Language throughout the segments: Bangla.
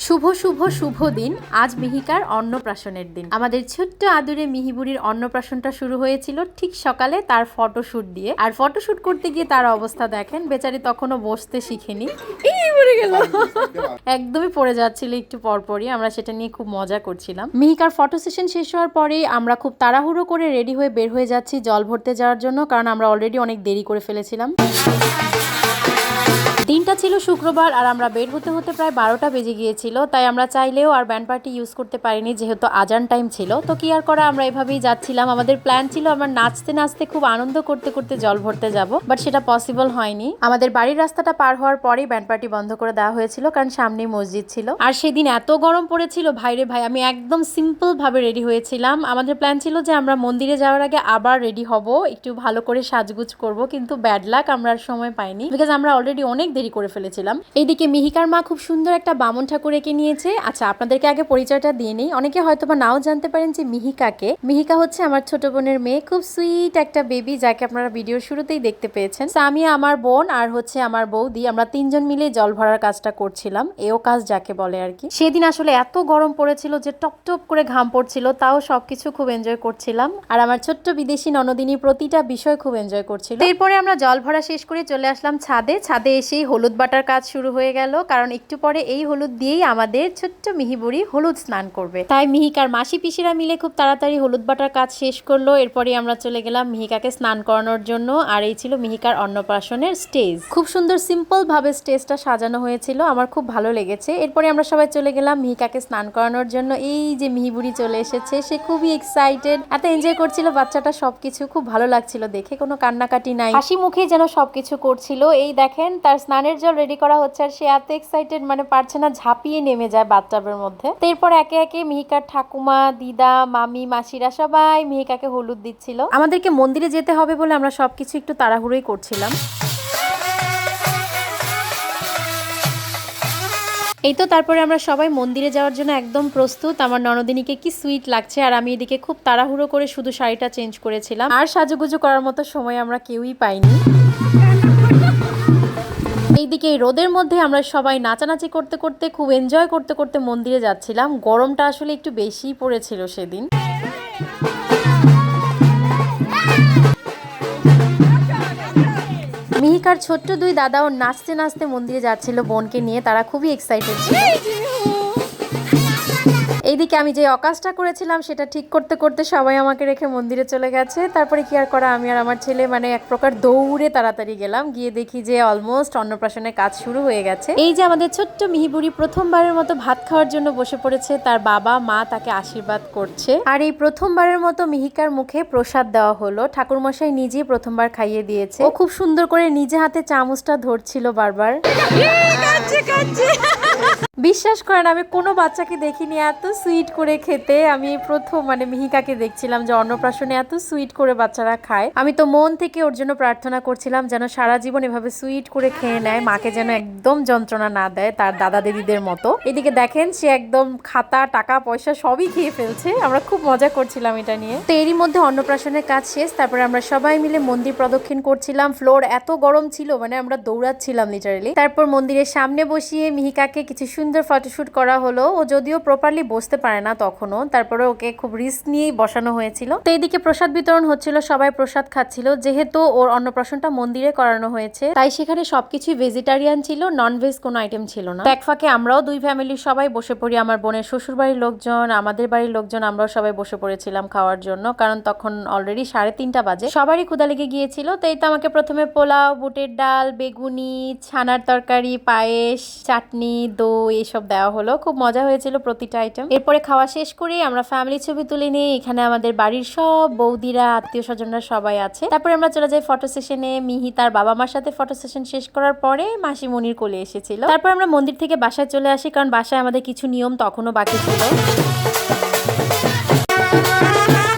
শুভ শুভ শুভ দিন। আজ মিহিকার অন্নপ্রাশনের দিন। আমাদের ছোট্ট আদুরে মিহিবুড়ির অন্নপ্রাশনটা শুরু হয়েছিল ঠিক সকালে তার ফটোশুট দিয়ে। আর ফটোশুট করতে গিয়ে তার অবস্থা দেখেন, বেচারি তখনও বসতে শিখেনি, এই পড়ে গেল, একদমই পড়ে যাচ্ছিল একটু পরপরই। আমরা সেটা নিয়ে খুব মজা করছিলাম। মিহিকার ফটো সেশন শেষ হওয়ার পরে আমরা খুব তাড়াহুড়ো করে রেডি হয়ে বের হয়ে যাচ্ছি জল ভরতে যাওয়ার জন্য, কারণ আমরা অলরেডি অনেক দেরি করে ফেলেছিলাম। দিনটা ছিল শুক্রবার আর আমরা বের হতে হতে প্রায় 12টা বেজে গিয়েছিল, তাই আমরা চাইলেও আর ব্যান্ড পার্টি ইউজ করতে পারিনি যেহেতু আজান টাইম ছিল। তো কি আর করা, আমরা এভাবেই যাচ্ছিলাম। আমাদের প্ল্যান ছিল আমরা নাচতে নাচতে খুব আনন্দ করতে করতে জল ভরতে যাব, বাট সেটা পসিবল হয়নি। আমাদের বাড়ির রাস্তাটা পার হওয়ার পরেই ব্যান্ড পার্টি বন্ধ করে দেওয়া হয়েছিল, কারণ সামনেই মসজিদ ছিল। আর সেদিন এত গরম পড়েছিল ভাইরে ভাই, আমি একদম সিম্পল ভাবে রেডি হয়েছিলাম। আমাদের প্ল্যান ছিল যে আমরা মন্দিরে যাওয়ার আগে আবার রেডি হব, একটু ভালো করে সাজগুজ করব, কিন্তু ব্যাড লাক, আমরা আর সময় পাইনি, বিকজ আমরা অলরেডি অনেক দেরি করে ফেলেছিলাম। এইদিকে মিহিকার মা খুব সুন্দর একটা বামন ঠাকুর এঁকে নিয়েছে। আচ্ছা, আপনাদেরকে আগে পরিচয়টা দিয়ে নেই, অনেকে হয়তো বা নাও জানতে পারেন যে মিহিকাকে। মিহিকা হচ্ছে আমার ছোট বোনের মেয়ে, খুব সুইট একটা বেবি, যাকে আপনারা ভিডিওর শুরুতেই দেখতে পেয়েছেন। সামিয়া আমার বোন আর হচ্ছে আমার বৌদি, আমরা তিনজন মিলে জল ভরার কাজটা করছিলাম, এও কাজ যাকে বলে আর কি। সেদিন আসলে এত গরম পড়েছিল যে টপ টপ করে ঘাম পড়ছিল, তাও সবকিছু খুব এনজয় করছিলাম। আর আমার ছোট্ট বিদেশি ননদিনী প্রতিটা বিষয় খুব এনজয় করছিল। এরপরে আমরা জল ভরা শেষ করে চলে আসলাম ছাদে। ছাদে এসেই হলুদ বাটার কাজ শুরু হয়ে গেল, কারণ একটু পরে এই হলুদ দিয়েই আমাদের ছোট্ট মিহিবুড়ি হলুদ স্নান করবে। তাই মিহিকার মাসি পিসিরা মিলে খুব তাড়াতাড়ি হলুদ বাটার কাজ শেষ করলো। এরপরে আমরা চলে গেলাম মিহিকাকে স্নান করানোর জন্য। আর এই ছিল মিহিকার অন্নপ্রাশনের স্টেজ। খুব সুন্দর সিম্পল ভাবে স্টেজটা সাজানো হয়েছিল, আমার খুব ভালো লেগেছে। এরপরে আমরা সবাই চলে গেলাম মিহিকাকে স্নান করানোর জন্য। এই যে মিহিবুড়ি চলে এসেছে, সে খুবই এক্সাইটেড, এত এনজয় করছিল বাচ্চাটা, সবকিছু খুব ভালো লাগছিল দেখে, কোনো কান্নাকাটি নাই, হাসি মুখে যেন সবকিছু করছিল। এই দেখেন তার স্নানের জল রেডি করা হচ্ছে আর সে এত এক্সাইটেড, মানে পারছে না, ঝাঁপিয়ে নেমে যায় বাথটাবের মধ্যে। তো এরপর একে একে মিহিকার ঠাকুমা, দিদা, মামি, মাসিরা সবাই মিহিকাকে হলুদ দিচ্ছিল। আমাদেরকে মন্দিরে যেতে হবে বলে আমরা সবকিছু একটু তাড়াহুড়োই করছিলাম। এই তো তারপরে আমরা সবাই মন্দিরে যাওয়ার জন্য একদম প্রস্তুত। আমার ননদিনীকে কি সুইট লাগছে, আর আমি এদিকে খুব তাড়াহুড়ো করে শুধু শাড়িটা চেঞ্জ করেছিলাম, আর সাজুগুজু করার মতো সময় আমরা কেউই পাইনি। এইদিকে এই রোদের মধ্যে আমরা সবাই নাচানাচি করতে করতে, খুব এনজয় করতে করতে মন্দিরে যাচ্ছিলাম। গরমটা আসলে একটু বেশিই পড়েছিল সেদিন। মিহিকার ছোট্ট দুই দাদাও নাচতে নাচতে মন্দিরে যাচ্ছিল বোনকে নিয়ে, তারা খুবই এক্সাইটেড ছিল। এইদিকে আমি যে অকাজটা করেছিলাম সেটা ঠিক করতে করতে সবাই আমাকে রেখে মন্দিরে চলে গেছে। তারপরে কি আর করা, আমি আর আমার ছেলে মানে এক প্রকার দৌড়ে তাড়াতাড়ি গেলাম, গিয়ে দেখি যে অলমোস্ট অন্নপ্রাশনের কাজ শুরু হয়ে গেছে। এই যে আমাদের ছোট্ট মিহিবুড়ি প্রথমবারের মতো ভাত খাওয়ার জন্য বসে পড়েছে, তার বাবা মা তাকে আশীর্বাদ করছে। আর এই প্রথমবারের মতো মিহিকার মুখে প্রসাদ দেওয়া হলো, ঠাকুরমশাই নিজেই প্রথমবার খাইয়ে দিয়েছে। ও খুব সুন্দর করে নিজে হাতে চামচটা ধরছিল বারবার। বিশ্বাস করেন আমি কোনো বাচ্চাকে দেখিনি এত সুইট করে খেতে। আমি প্রথম মানে মিহিকাকে দেখছিলাম যে অন্নপ্রাশনে এত সুইট করে বাচ্চারা খায়। আমি তো মন থেকে ওর জন্য প্রার্থনা করছিলাম যেন সারা জীবন এভাবে সুইট করে খেয়ে নেয়, মাকে যেন একদম যন্ত্রণা না দেয় তার দাদা দিদিদের মতো। এদিকে দেখেন সে একদম খাতা টাকা পয়সা সবই খেয়ে ফেলছে, আমরা খুব মজা করছিলাম এটা নিয়ে। তো এরই মধ্যে অন্নপ্রাশনের কাজ শেষ, তারপরে আমরা সবাই মিলে মন্দির প্রদক্ষিণ করছিলাম। ফ্লোর এত গরম ছিল, মানে আমরা দৌড়াচ্ছিলাম লিটারালি। তারপর মন্দিরের সামনে বসিয়ে মিহিকাকে কিছু সুন্দর ফটোশুট করা হলো। ও যদিও প্রপারলি বসতে পারে না তখনও, তারপরে ওকে খুব রিস্ক নিয়েই বসানো হয়েছিল। তো এইদিকে প্রসাদ বিতরণ হচ্ছিল, সবাই প্রসাদ খাচ্ছিল। যেহেতু ওর অন্নপ্রাশনটা মন্দিরে করানো হয়েছে তাই সেখানে সবকিছু ভেজিটেরিয়ান ছিল, নন ভেজ কোনো আইটেম ছিল না। এক ফাঁকে আমরাও দুই ফ্যামিলির সবাই বসে পড়ি, আমার বোনের শ্বশুর বাড়ির লোকজন, আমাদের বাড়ির লোকজন, আমরাও সবাই বসে পড়েছিলাম খাওয়ার জন্য, কারণ তখন অলরেডি 3:30 বাজে, সবারই ক্ষুধা লেগে গিয়েছিল। তো এই তো আমাকে প্রথমে পোলাও, বুটের ডাল, বেগুনি, ছানার তরকারি, পায়েস, চাটনি, দই এসব দেওয়া হলো। খুব মজা হয়েছিল প্রতিটা আইটেম। এরপরে খাওয়া শেষ করে আমরা ফ্যামিলি ছবি তুলে নিয়ে এখানে আমাদের বাড়ির সব বৌদিরা, আত্মীয় স্বজনরা সবাই আছে। তারপরে আমরা চলে যাই ফটো সেশনে। মিহি তার বাবা মার সাথে ফটো সেশন শেষ করার পরে মাসি মনির কোলে এসেছিল। তারপর আমরা মন্দির থেকে বাসায় চলে আসি, কারণ বাসায় আমাদের কিছু নিয়ম তখনও বাকি ছিল।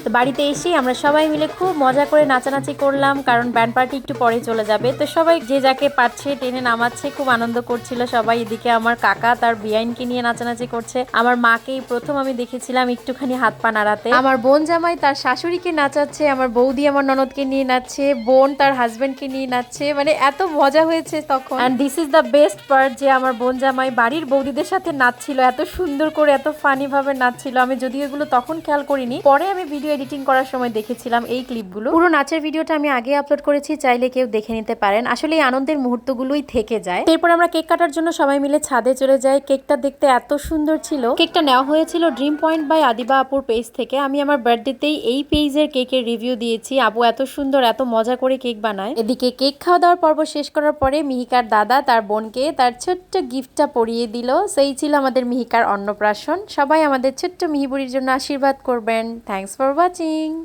তো তো বাড়িতে এসে আমরা সবাই মিলে খুব মজা করে নাচানাচি করলাম, কারণ ব্যান্ড পার্টি একটু পরে চলে যাবে। তো সবাই যে যাকে পারছে টেনে নামাচ্ছে, খুব আনন্দ করছিল সবাই। এদিকে আমার কাকা তার বিয়াইনকে নিয়ে নাচানাচি করছে। আমার মাকেই প্রথম আমি দেখেছিলাম একটুখানি হাত পা নাড়াতে। আমার বোন জামাই তার শাশুড়িকে নাচাচ্ছে, আমার বৌদি আমার ননদকে নিয়ে নাচছে, বোন তার হাজবেন্ডকে নিয়ে নাচছে। মানে এত মজা হয়েছে তখন। And this is the best part, যে আমার বোন জামাই বাড়ির বৌদিদের সাথে নাচছিল, এত সুন্দর করে এত ফানি ভাবে নাচছিল। আমি যদিও এগুলো তখন খেয়াল করিনি, পরে আমি ভিডিও এডিটিং করার সময় দেখেছিলাম এই ক্লিপগুলো। পুরো নাচের ভিডিওটা আমি আগে আপলোড করেছি, চাইলে কেউ দেখে নিতে পারেন। আসলে এই আনন্দের মুহূর্তগুলোই থেকে যায়। এরপর আমরা কেক কাটার জন্য সবাই মিলে ছাদে চলে যাই। কেকটা দেখতে এত সুন্দর ছিল। কেকটা নেওয়া হয়েছিল ড্রিম পয়েন্ট বাই আদিবা আপুর পেজ থেকে। আমি আমার বার্থডেতেই এই পেজের কেকের রিভিউ দিয়েছি। আপু এত সুন্দর এত মজা করে কেক বানায়। এদিকে কেক খাওয়া দাওয়ার পর্ব শেষ করার পরে মিহিকার দাদা তার বোনকে তার ছোট্ট গিফটটা পরিয়ে দিল। সেই ছিল আমাদের মিহিকার অন্নপ্রাশন। সবাই আমাদের ছোট্ট মিহিবুড়ির জন্য আশীর্বাদ করবেন। Thanks for watching.